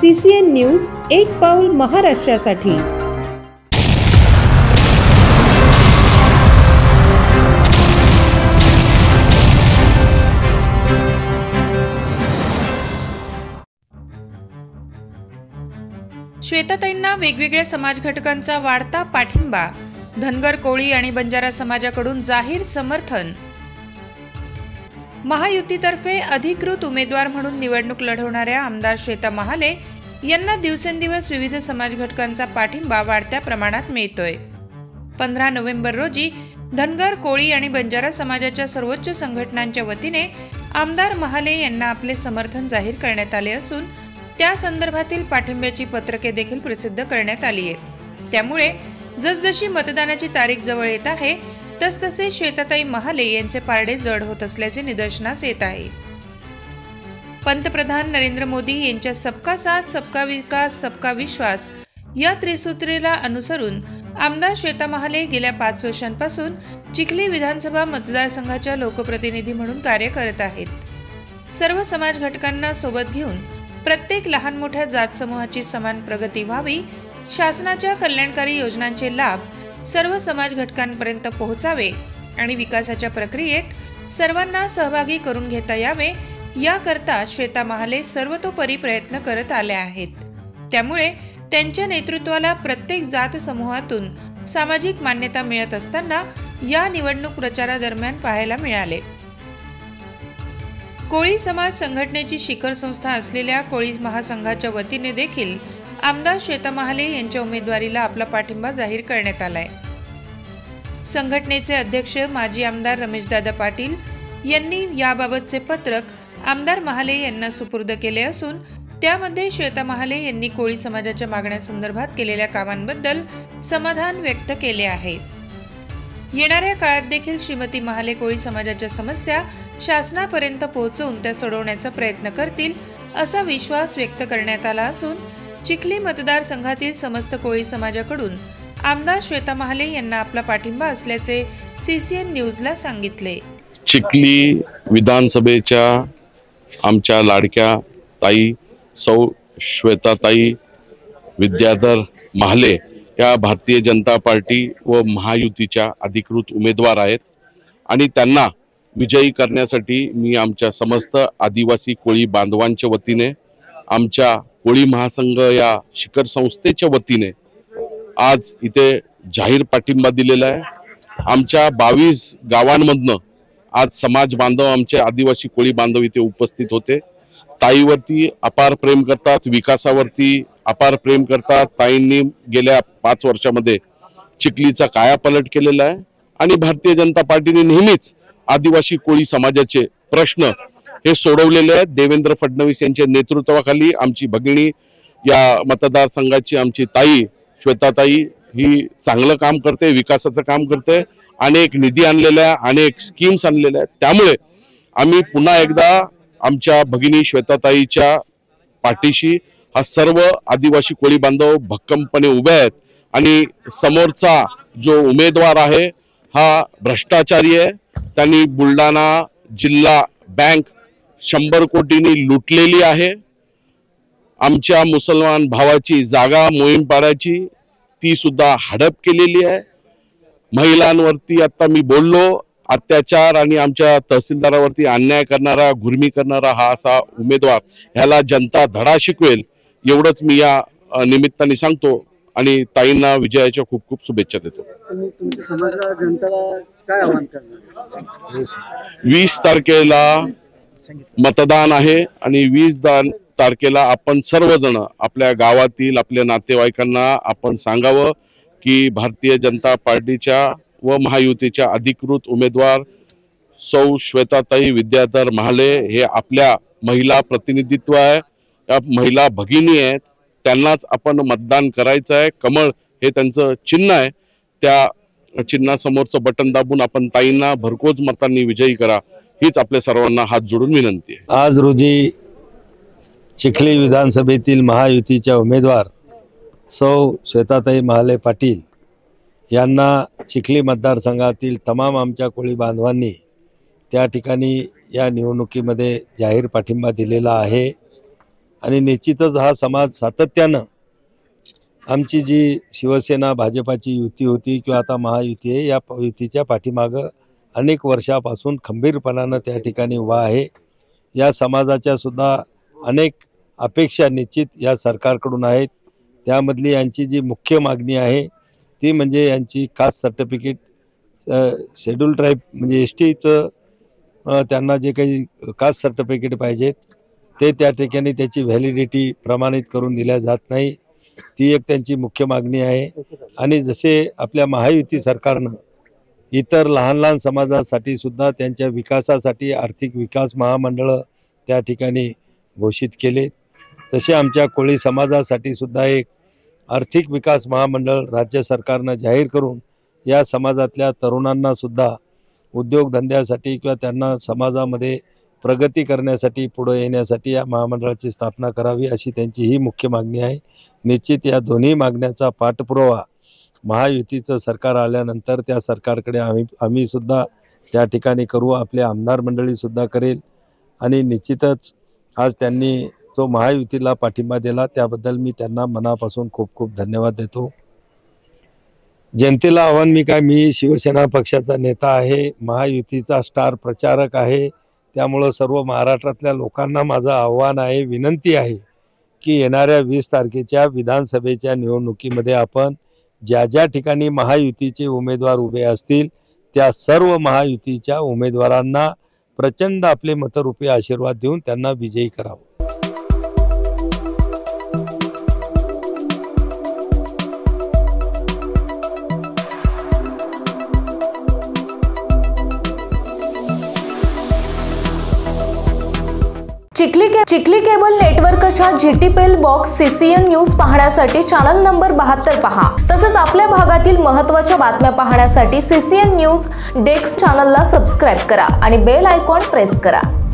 CCN news एक पाऊल महाराष्ट्रासाठी। श्वेताताईंना वेगवेगळ्या समाज घटकांचा वाढता पाठिंबा, धनगर, कोळी आणि बंजारा समाजाकडून जाहीर समर्थन। महायुतीतर्फे अधिकृत उमेदवार म्हणून निवडणूक लढवणाऱ्या आमदार श्वेता महाले यांना दिवसेंदिवस विविध समाज घटकांचा पाठिंबा वाढत्या प्रमाणात मिळतोय। 15 नोव्हेंबर रोजी धनगर, कोळी आणि बंजारा समाजाच्या सर्वोच्च संघटनांच्या वतीने आमदार महाले यांना आपले समर्थन जाहीर करण्यात आले असून त्या संदर्भातील पाठिंब्याची पत्रके देखील प्रसिद्ध करण्यात आली आहे। त्यामुळे जसजशी मतदानाची तारीख जवळ येत आहे तसतसे श्वेताताई महाले यांचे पारडे जड होत असल्याचे निदर्शनास येत आहे। पंतप्रधान नरेंद्र मोदी यांच्या सबका साथ, सबका विकास, सबका विश्वास या त्रिसूत्रीला अनुसरून आमदार श्वेता महाले गेल्या 5 वर्षांपासून चिखली विधानसभा मतदारसंघाच्या लोकप्रतिनिधी म्हणून कार्य करत आहेत। सर्व समाज घटकांना सोबत घेऊन प्रत्येक लहान मोठ्या जात समूहाची समान प्रगती व्हावी, शासनाच्या कल्याणकारी योजनांचे लाभ सर्व समाज घटकांपर्यंत पोहोचावे आणि विकासाच्या प्रक्रियेत सर्वांना सहभागी करून घेता यावे याकरता श्वेता महाले सर्वतोपरी प्रयत्न करत आल्या आहेत। त्यामुळे त्यांच्या नेतृत्वाला प्रत्येक जात समूहातून सामाजिक मान्यता मिळत असताना या निवडणूक प्रचारादरम्यान पाहायला मिळाले। कोळी समाज संघटनेची शिखर संस्था असलेल्या कोळी महासंघाच्या वतीने देखील आमदार श्वेता महाले यांच्या उमेदवारीला आपला पाठिंबा जाहीर करण्यात आलाय। संघटनेचे अध्यक्ष माजी आमदार रमेशदादा पाटील यांनी याबाबतचे पत्रक आमदार महाले यांना सुपूर्द केले असून त्यामध्ये श्वेता महाले यांनी कोळी समाजाच्या मागण्यांसंदर्भात केलेल्या कामांबद्दल समाधान व्यक्त केले आहे। येणाऱ्या काळात देखील श्रीमती महाले कोळी समाजाच्या समस्या शासनापर्यंत पोहोचवून त्या सोडवण्याचा प्रयत्न करतील असा विश्वास व्यक्त करण्यात आला असून चिखली मतदारसंघातील समस्त कोळी समाजाकडून आमदार श्वेता महाले यांना आपला पाठिंबा असल्याचे CCN न्यूजला सांगितले। चिखली विधानसभेच्या आमच्या लाडक्या ताई सौ श्वेताताई विद्याधर महाले या भारतीय जनता पार्टी व महायुतीच्या अधिकृत उमेदवार आहेत आणि त्यांना विजयी करण्यासाठी मी आमच्या समस्त आदिवासी कोळी बांधवांच्या वतीने, आमच्या कोळी महासंघ या शिखर संस्थेच्या वतीने आज इथे जाहीर पाठिंबा दिलेला आहे। आमच्या 22 गावांमधनं आज समाज बांधव, आमचे आदिवासी कोळी बांधव इथे उपस्थित होते। ताईवरती अपार प्रेम करतात, विकासावरती अपार प्रेम करतात। ताईंनी गेल्या 5 वर्षामध्ये चिखलीचा कायापालट केलेला आहे आणि भारतीय जनता पार्टीने नेहमीच आदिवासी कोळी समाजाचे प्रश्न हे सोडवलेले आहेत। देवेंद्र फडणवीस यांच्या नेतृत्वाखाली आमची भगिनी या मतदारसंघाची आमची ताई श्वेताताई ही चांगलं काम करते, विकासाचं काम करते, अनेक निधी आणलेल्या, अनेक स्कीम्स आणलेल्या आहेत। त्यामुळे आम्ही पुन्हा एकदा आमच्या भगिनी श्वेताताईच्या पाठीशी हा सर्व आदिवासी कोळी बांधव भक्कमपणे उभे आहेत आणि समोरचा जो उमेदवार आहे हा भ्रष्टाचारी आहे। त्यांनी बुलढाणा जिल्हा बँक 100 कोटींनी लुटलेली आहे। आमच्या मुसलमान भावाची जागा मोहीमपाड्याची ती सुद्धा हडप केलेली आहे। महिलांवरती आता मी बोललो अत्याचार आणि आमच्या तहसीलदारावरती अन्याय करणारा, गुर्मी करणारा हा असा उमेदवार, ह्याला जनता धडा शिकवेल एवढंच मी या निमित्ताने सांगतो आणि ताईंना विजयाच्या खूप खूप शुभेच्छा देतो। 20 तारखेला मतदान आहे आणि 20 तारखेला आपण सर्वजण आपल्या गावातील आपल्या नातेवाईकांना आपण सांगावं की भारतीय जनता पार्टीच्या व महायुतीच्या अधिकृत उमेदवार सौ श्वेताताई विद्याधर महाले हे आपल्या महिला प्रतिनिधित्व आहे, या महिला भगिनी आहेत, त्यांनाच आपण मतदान करायचं आहे। कमळ हे त्यांचं चिन्ह आहे, त्या चिन्हासमोरचं बटन दाबून आपण ताईंना भरघोस मतांनी विजयी करा हीच आपल्या सर्वांना हात जोडून विनंती आहे। आज रोजी चिखली विधानसभेतील महायुतीच्या उमेदवार सौ श्वेताताई महाले पाटील यांना चिखली मतदारसंघातील तमाम आमच्या कोळी बांधवांनी त्या ठिकाणी या निवडणुकीमध्ये जाहीर पाठिंबा दिलेला आहे आणि निश्चितच हा समाज सातत्यानं आमची जी शिवसेना भाजपाची युती होती किंवा आता महायुती आहे, या युतीच्या पाठीमागं अनेक वर्षापासून खंबीरपणानं त्या ठिकाणी उभा आहे। या समाजाच्या सुद्धा अनेक अपेक्षा निश्चित या सरकारकडून आहेत। त्यामधली यांची जी मुख्य मागणी आहे ती म्हणजे यांची कास्ट सर्टिफिकेट, शेड्यूल ट्राईब म्हणजे STचं त्यांना जे काही कास्ट सर्टिफिकेट पाहिजेत ते त्या ठिकाणी त्याची व्हॅलिडिटी प्रमाणित करून दिल्या जात नाही, ती एक त्यांची मुख्य मागणी आहे। आणि जसे आपल्या महायुती सरकारनं इतर लहान लहान समाजासाठी सुद्धा त्यांच्या विकासासाठी आर्थिक विकास महामंडळं त्या ठिकाणी घोषित केले, तसे आमच्या कोळी समाजासाठी सुद्धा एक आर्थिक विकास महामंडळ राज्य सरकारनं जाहीर करून या समाजातल्या तरुणांना सुद्धा उद्योगधंद्यासाठी किंवा त्यांना समाजामध्ये प्रगती करण्यासाठी पुढे येण्यासाठी या महामंडळाची स्थापना करावी अशी त्यांची ही मुख्य मागणी आहे। निश्चित या दोन्ही मागण्याचा पाठपुरावा महायुतीचं सरकार आल्यानंतर त्या सरकारकडे आम्ही सुद्धा त्या ठिकाणी करू, आपले आमदार मंडळीसुद्धा करेल। आणि निश्चितच आज त्यांनी जो महायुतीला पाठिंबा दिला त्याबद्दल मी त्यांना मनापासून खूप खूप धन्यवाद देतो। जनतेला आव्हान मी शिवसेना पक्षाचा नेता आहे, महायुतीचा स्टार प्रचारक आहे, त्यामुळं सर्व महाराष्ट्रातल्या लोकांना माझं आव्हान आहे, विनंती आहे की येणाऱ्या 20 तारखेच्या विधानसभेच्या निवडणुकीमध्ये आपण ज्या ज्या ठिकाणी महायुतीचे उमेदवार उभे असतील त्या सर्व महायुतीच्या उमेदवारांना प्रचंड आपले मतरूपी आशीर्वाद देऊन त्यांना विजयी करावं। चिखली केबल नेटवर्कच्या GTPL बॉक्स CCN न्यूज पाहण्यासाठी चॅनल नंबर 72 पहा। तसेच आपल्या भागातील महत्त्वाच्या बातम्या पाहण्यासाठी CCN न्यूज डेस्क चॅनलला सबस्क्राइब करा आणि बेल आयकॉन प्रेस करा।